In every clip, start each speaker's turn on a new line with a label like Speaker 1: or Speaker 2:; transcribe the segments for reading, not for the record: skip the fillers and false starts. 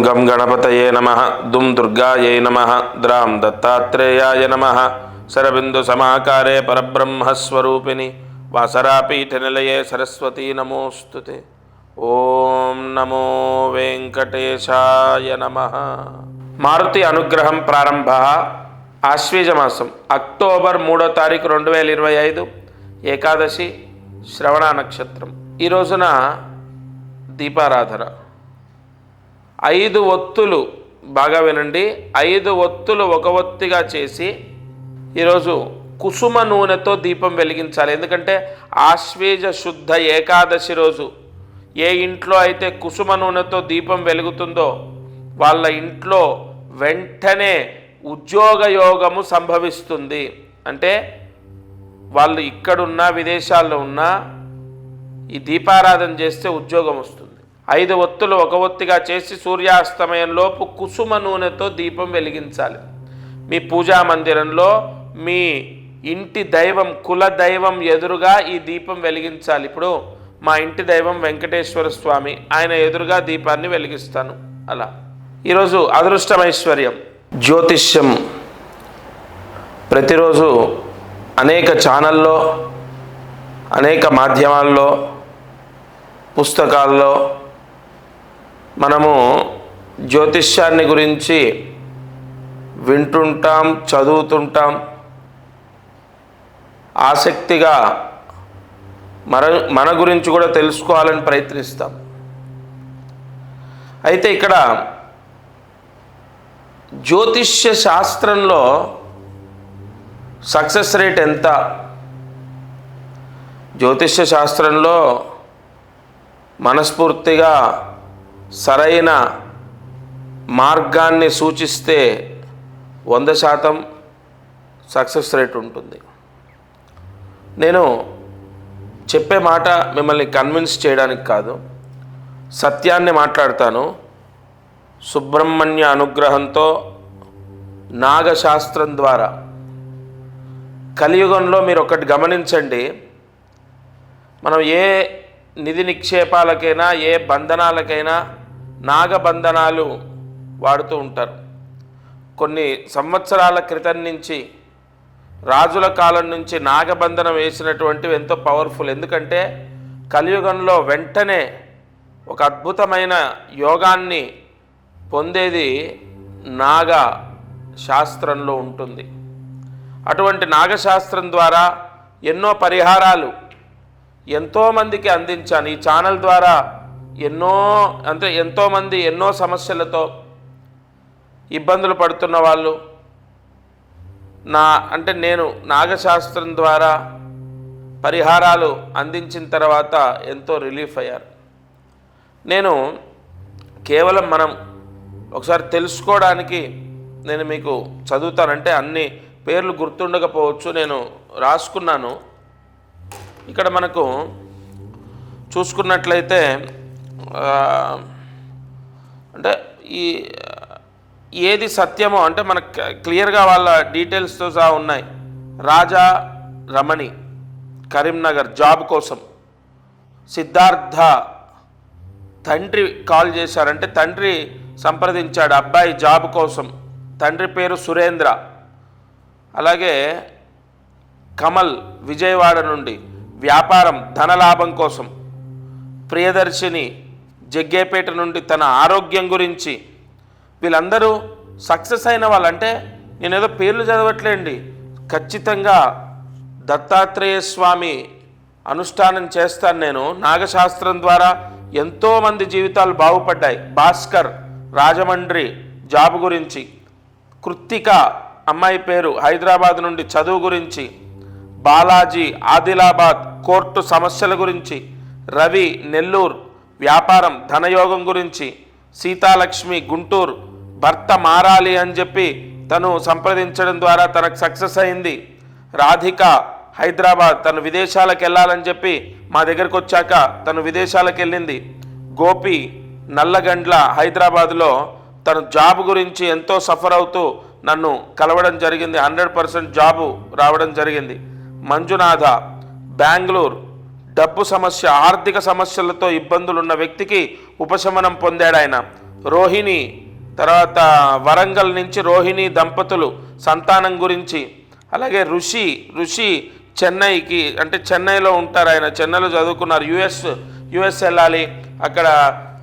Speaker 1: గం గణపతయే నమః దుం దుర్గాయై నమః ద్రాం దత్తాత్రేయాయ నమః శరబిందు సమాకారే పరబ్రహ్మస్వరూపిణి వాసరాపీఠనిలయే సరస్వతీ నమోస్తుతే. ఓం నమో వెంకటేశాయ నమః. మారుతి అనుగ్రహం ప్రారంభ. ఆశ్వీజమాసం అక్టోబర్ 3వ తారీఖు 2025 ఏకాదశి శ్రవణ నక్షత్రం. ఈ రోజున దీపారాధన 5 ఒత్తులు, బాగా వినండి, 5 ఒత్తులు ఒక ఒత్తిగా చేసి ఈరోజు కుసుమ నూనెతో దీపం వెలిగించాలి. ఎందుకంటే ఆశ్వేజ శుద్ధ ఏకాదశి రోజు ఏ ఇంట్లో అయితే కుసుమ నూనెతో దీపం వెలుగుతుందో వాళ్ళ ఇంట్లో వెంటనే ఉద్యోగ యోగము సంభవిస్తుంది. అంటే వాళ్ళు ఇక్కడున్నా విదేశాల్లో ఉన్నా ఈ దీపారాధన చేస్తే ఉద్యోగం వస్తుంది. 5 ఒత్తులు ఒక ఒత్తిగా చేసి సూర్యాస్తమయంలోపు కుసుమ నూనెతో దీపం వెలిగించాలి. మీ పూజా మందిరంలో మీ ఇంటి దైవం, కుల దైవం ఎదురుగా ఈ దీపం వెలిగించాలి. ఇప్పుడు మా ఇంటి దైవం వెంకటేశ్వర స్వామి, ఆయన ఎదురుగా దీపాన్ని వెలిగిస్తాను. అలా ఈరోజు అదృష్టమైశ్వర్యం, జ్యోతిష్యం. ప్రతిరోజు అనేక ఛానల్లో, అనేక మాధ్యమాల్లో, పుస్తకాల్లో మనము జ్యోతిష్యాన్ని గురించి వింటుంటాం, చదువుతుంటాం. ఆసక్తిగా మన గురించి కూడా తెలుసుకోవాలని ప్రయత్నిస్తాం. అయితే ఇక్కడ జ్యోతిష్య శాస్త్రంలో సక్సెస్ రేట్ ఎంత? జ్యోతిష్య శాస్త్రంలో మనస్ఫూర్తిగా సరైన మార్గాన్ని సూచిస్తే 100% సక్సెస్ రేట్ ఉంటుంది. నేను చెప్పే మాట మిమ్మల్ని కన్విన్స్ చేయడానికి కాదు, సత్యాన్ని మాట్లాడతాను. సుబ్రహ్మణ్య అనుగ్రహంతో నాగశాస్త్రం ద్వారా కలియుగంలో మీరు ఒకటి గమనించండి, మనం ఏ నిధి నిక్షేపాలకైనా ఏ బంధనాలకైనా నాగబంధనాలు వాడుతూ ఉంటారు. కొన్ని సంవత్సరాల క్రితం నుంచి, రాజుల కాలం నుంచి నాగబంధనం వేసినటువంటివి ఎంతో పవర్ఫుల్. ఎందుకంటే కలియుగంలో వెంటనే ఒక అద్భుతమైన యోగాన్ని పొందేది నాగ శాస్త్రంలో ఉంటుంది. అటువంటి నాగశాస్త్రం ద్వారా ఎన్నో పరిహారాలు ఎంతోమందికి అందించాను. ఈ ఛానల్ ద్వారా ఎంతోమంది ఎన్నో సమస్యలతో ఇబ్బందులు పడుతున్న వాళ్ళు నేను నాగశాస్త్రం ద్వారా పరిహారాలు అందించిన తర్వాత ఎంతో రిలీఫ్ అయ్యారు. నేను కేవలం మనం ఒకసారి తెలుసుకోవడానికి నేను మీకు చదువుతానంటే అన్ని పేర్లు గుర్తుండకపోవచ్చు, నేను రాసుకున్నాను. ఇక్కడ మనకు చూసుకున్నట్లయితే అంటే ఏది సత్యమో అంటే మనకు క్లియర్గా వాళ్ళ డీటెయిల్స్తో సహా ఉన్నాయి. రాజా రమణి కరీంనగర్ జాబ్ కోసం, సిద్ధార్థ తండ్రి కాల్ చేశారంటే తండ్రి సంప్రదించాడు అబ్బాయి జాబ్ కోసం. తండ్రి పేరు సురేంద్ర. అలాగే కమల్ విజయవాడ నుండి వ్యాపారం ధనలాభం కోసం. ప్రియదర్శిని జగ్గేపేట నుండి తన ఆరోగ్యం గురించి. వీళ్ళందరూ సక్సెస్ అయిన వాళ్ళంటే నేనేదో పేర్లు చదవట్లేండి, ఖచ్చితంగా దత్తాత్రేయ స్వామి అనుష్ఠానం చేస్తాను నేను. నాగశాస్త్రం ద్వారా ఎంతోమంది జీవితాలు బాగుపడ్డాయి. భాస్కర్ రాజమండ్రి జాబ్ గురించి. కృత్తిక అమ్మాయి పేరు హైదరాబాద్ నుండి చదువు గురించి. బాలాజీ ఆదిలాబాద్ కోర్టు సమస్యల గురించి. రవి నెల్లూరు వ్యాపారం ధనయోగం గురించి. సీతాలక్ష్మి గుంటూరు భర్త మారాలి అని చెప్పి తను సంప్రదించడం ద్వారా తనకు సక్సెస్ అయింది. రాధిక హైదరాబాద్ తను విదేశాలకు వెళ్ళాలని చెప్పి మా దగ్గరకు వచ్చాక తను విదేశాలకు వెళ్ళింది. గోపి నల్లగండ్ల హైదరాబాద్లో తను జాబ్ గురించి ఎంతో సఫర్ అవుతూ నన్ను కలవడం జరిగింది. 100% జాబు రావడం జరిగింది. మంజునాథ బెంగళూరు డబ్బు సమస్య, ఆర్థిక సమస్యలతో ఇబ్బందులున్న వ్యక్తికి ఉపశమనం పొందాడు ఆయన. రోహిణి, తర్వాత వరంగల్ నుంచి రోహిణి దంపతులు సంతానం గురించి. అలాగే ఋషి చెన్నైకి, అంటే చెన్నైలో ఉంటారు, ఆయన చెన్నైలో చదువుకున్నారు, యుఎస్ వెళ్ళాలి, అక్కడ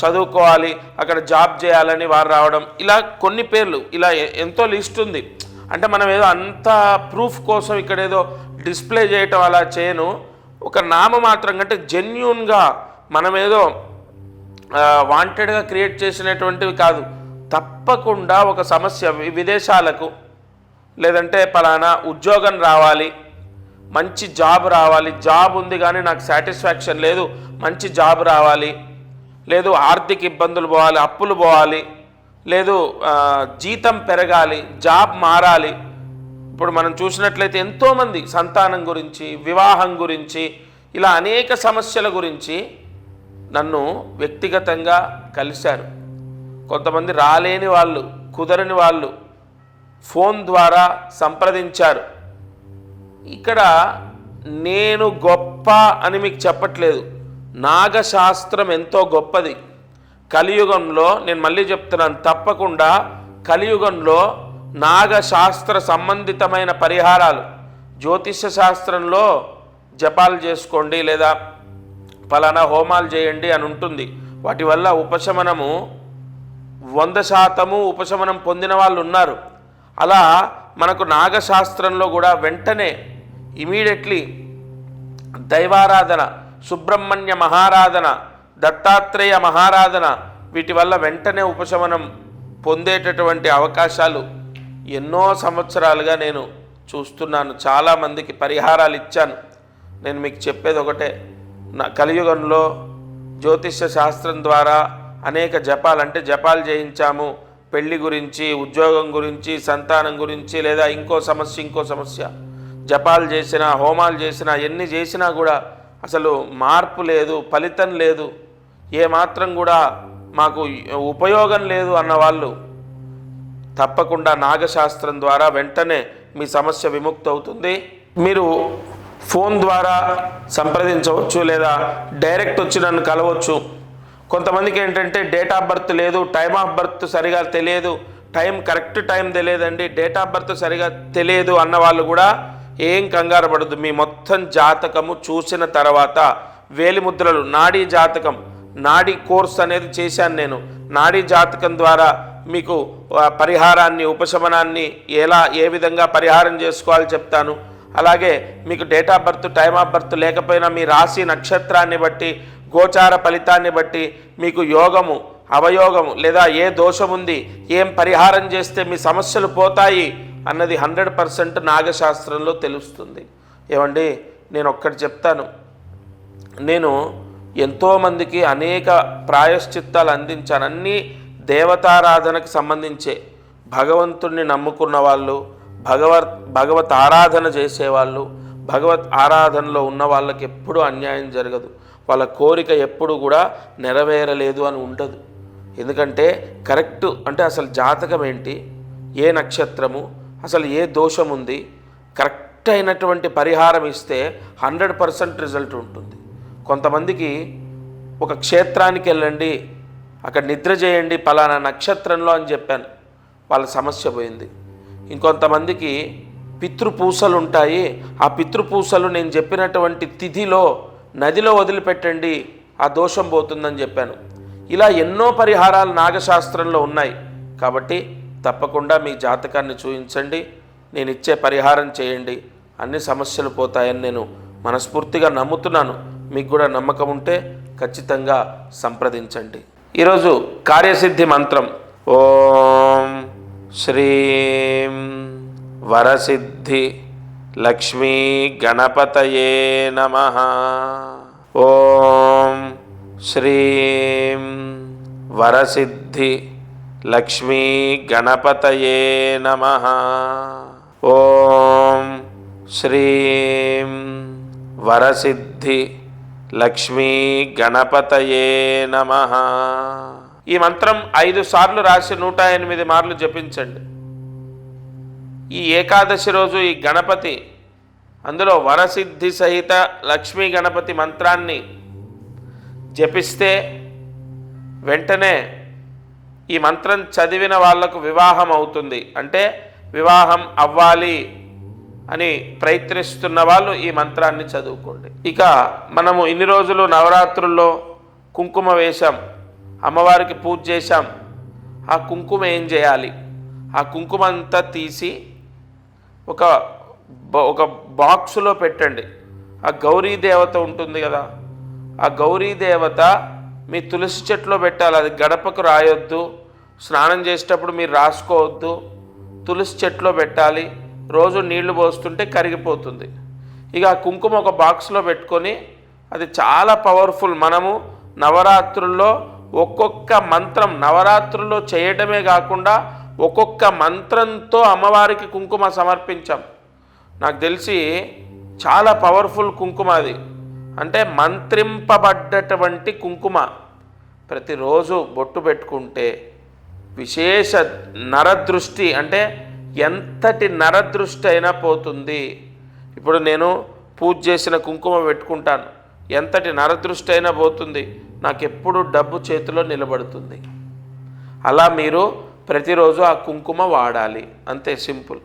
Speaker 1: చదువుకోవాలి, అక్కడ జాబ్ చేయాలని వారు రావడం. ఇలా కొన్ని పేర్లు, ఇలా ఎంతో లిస్ట్ ఉంది. అంటే మనం ఏదో అంత ప్రూఫ్ కోసం ఇక్కడ ఏదో డిస్ప్లే చేయటం అలా చేయను. ఒక నామమాత్రం, అంటే జెన్యూన్గా మనం ఏదో వాంటెడ్గా క్రియేట్ చేసినటువంటివి కాదు. తప్పకుండా ఒక సమస్య, విదేశాలకు, లేదంటే పలానా ఉద్యోగం రావాలి, మంచి జాబ్ రావాలి, జాబ్ ఉంది కానీ నాకు సాటిస్ఫాక్షన్ లేదు, మంచి జాబ్ రావాలి, లేదు ఆర్థిక ఇబ్బందులు పోవాలి, అప్పులు పోవాలి, లేదు జీతం పెరగాలి, జాబ్ మారాలి. ఇప్పుడు మనం చూసినట్లయితే ఎంతోమంది సంతానం గురించి, వివాహం గురించి, ఇలా అనేక సమస్యల గురించి నన్ను వ్యక్తిగతంగా కలిశారు. కొంతమంది రాలేని వాళ్ళు, కుదరని వాళ్ళు ఫోన్ ద్వారా సంప్రదించారు. ఇక్కడ నేను గొప్ప అని మీకు చెప్పట్లేదు, నాగశాస్త్రం ఎంతో గొప్పది. కలియుగంలో, నేను మళ్ళీ చెప్తున్నాను, తప్పకుండా కలియుగంలో నాగశాస్త్ర సంబంధితమైన పరిహారాలు, జ్యోతిష్య శాస్త్రంలో జపాలు చేసుకోండి లేదా ఫలానా హోమాలు చేయండి అని ఉంటుంది. వాటి వల్ల ఉపశమనము 100% ఉపశమనం పొందిన వాళ్ళు ఉన్నారు. అలా మనకు నాగశాస్త్రంలో కూడా వెంటనే ఇమీడియట్లీ దైవారాధన, సుబ్రహ్మణ్య మహారాధన, దత్తాత్రేయ మహారాధన, వీటి వల్ల వెంటనే ఉపశమనం పొందేటటువంటి అవకాశాలు ఎన్నో సంవత్సరాలుగా నేను చూస్తున్నాను. చాలామందికి పరిహారాలు ఇచ్చాను. నేను మీకు చెప్పేది ఒకటే, కలియుగంలో జ్యోతిష్య శాస్త్రం ద్వారా అనేక జపాలు, అంటే జపాలు చేయించాము, పెళ్లి గురించి, ఉద్యోగం గురించి, సంతానం గురించి, లేదా ఇంకో సమస్య, జపాలు చేసినా, హోమాలు చేసినా, ఎన్ని చేసినా కూడా అసలు మార్పు లేదు, ఫలితం లేదు, ఏమాత్రం కూడా మాకు ఉపయోగం లేదు అన్నవాళ్ళు తప్పకుండా నాగశాస్త్రం ద్వారా వెంటనే మీ సమస్య విముక్తి అవుతుంది. మీరు ఫోన్ ద్వారా సంప్రదించవచ్చు, లేదా డైరెక్ట్ వచ్చి నన్ను కలవచ్చు. కొంతమందికి ఏంటంటే డేట్ ఆఫ్ బర్త్ లేదు, టైమ్ ఆఫ్ బర్త్ సరిగా తెలియదు, కరెక్ట్ టైం తెలియదండి, డేట్ ఆఫ్ బర్త్ సరిగా తెలియదు అన్న వాళ్ళు కూడా ఏం కంగారు పడద్దు. మీ మొత్తం జాతకము చూసిన తర్వాత వేలిముద్రలు, నాడీ జాతకం, నాడీ కోర్స్ అనేది చేశాను నేను. నాడీ జాతకం ద్వారా మీకు పరిహారాన్ని, ఉపశమనాన్ని ఏ విధంగా పరిహారం చేసుకోవాలో చెప్తాను. అలాగే మీకు date of birth, time of birth లేకపోయినా మీ రాశి నక్షత్రాన్ని బట్టి, గోచార ఫలితాన్ని బట్టి మీకు యోగము, అవయోగము, లేదా ఏ దోషం ఉంది, ఏం పరిహారం చేస్తే మీ సమస్యలు పోతాయి అన్నది 100% నాగశాస్త్రంలో తెలుస్తుంది. ఏమండి, నేను ఒక్కటి చెప్తాను, నేను ఎంతోమందికి అనేక ప్రాయశ్చిత్తాలు అందించాను. అన్నీ దేవతారాధనకు సంబంధించే, భగవంతుణ్ణి నమ్ముకున్న వాళ్ళు, భగవత్ ఆరాధన చేసేవాళ్ళు, భగవత్ ఆరాధనలో ఉన్న వాళ్ళకి ఎప్పుడూ అన్యాయం జరగదు, వాళ్ళ కోరిక ఎప్పుడు కూడా నెరవేరలేదు అని ఉండదు. ఎందుకంటే కరెక్ట్, అంటే అసలు జాతకం ఏంటి, ఏ నక్షత్రము, అసలు ఏ దోషం ఉంది, కరెక్ట్ అయినటువంటి పరిహారం ఇస్తే 100% రిజల్ట్ ఉంటుంది. కొంతమందికి ఒక క్షేత్రానికి వెళ్ళండి, అక్కడ నిద్ర చేయండి పలానా నక్షత్రంలో అని చెప్పాను, వాళ్ళ సమస్య పోయింది. ఇంకొంతమందికి పితృపూసలు ఉంటాయి, ఆ పితృపూసలు నేను చెప్పినటువంటి తిథిలో నదిలో వదిలిపెట్టండి, ఆ దోషం పోతుందని చెప్పాను. ఇలా ఎన్నో పరిహారాలు నాగశాస్త్రంలో ఉన్నాయి. కాబట్టి తప్పకుండా మీ జాతకాన్ని చూపించండి, నేను ఇచ్చే పరిహారం చేయండి, అన్ని సమస్యలు పోతాయని నేను మనస్ఫూర్తిగా నమ్ముతున్నాను. మీకు కూడా నమ్మకం ఉంటే ఖచ్చితంగా సంప్రదించండి. ఈరోజు కార్యసిద్ధి మంత్రం ఓం శ్రీం వరసిద్ధి లక్ష్మీ గణపతయే నమః. ఓం శ్రీం వరసిద్ధి లక్ష్మీ గణపతయే నమః. ఓం శ్రీం వరసిద్ధి లక్ష్మీ గణపతయే నమః. ఈ మంత్రం 5 సార్లు రాసి 108 మార్లు జపించండి. ఈ ఏకాదశి రోజు ఈ గణపతి, అందులో వరసిద్ధి సహిత లక్ష్మీ గణపతి మంత్రాన్ని జపిస్తే వెంటనే ఈ మంత్రం చదివిన వాళ్లకు వివాహం అవుతుంది. అంటే వివాహం అవ్వాలి అని ప్రయత్నిస్తున్న వాళ్ళు ఈ మంత్రాన్ని చదువుకోండి. ఇక మనము ఇన్ని రోజులు నవరాత్రుల్లో కుంకుమ వేశాం, అమ్మవారికి పూజ చేశాం. ఆ కుంకుమ ఏం చేయాలి? ఆ కుంకుమ అంతా తీసి ఒక బాక్సులో పెట్టండి. ఆ గౌరీ దేవత ఉంటుంది కదా, ఆ గౌరీ దేవత మీ తులసి చెట్టులో పెట్టాలి. అది గడపకు రాయొద్దు, స్నానం చేసేటప్పుడు మీరు రాసుకోవద్దు, తులసి చెట్టులో పెట్టాలి. రోజు నీళ్లు పోస్తుంటే కరిగిపోతుంది. ఇక ఆ కుంకుమ ఒక బాక్స్లో పెట్టుకొని, అది చాలా పవర్ఫుల్. మనము నవరాత్రుల్లో ఒక్కొక్క మంత్రం నవరాత్రుల్లో చేయడమే కాకుండా ఒక్కొక్క మంత్రంతో అమ్మవారికి కుంకుమ సమర్పించాం. నాకు తెలిసి చాలా పవర్ఫుల్ కుంకుమ అది. అంటే మంత్రింపబడ్డటువంటి కుంకుమ. ప్రతిరోజు బొట్టు పెట్టుకుంటే విశేష నరదృష్టి, అంటే ఎంతటి నరదృష్టి అయినా పోతుంది. ఇప్పుడు నేను పూజ చేసిన కుంకుమ పెట్టుకుంటాను, ఎంతటి నరదృష్టి అయినా పోతుంది. నాకెప్పుడు డబ్బు చేతిలో నిలబడుతుంది. అలా మీరు ప్రతిరోజు ఆ కుంకుమ వాడాలి. అంతే, సింపుల్.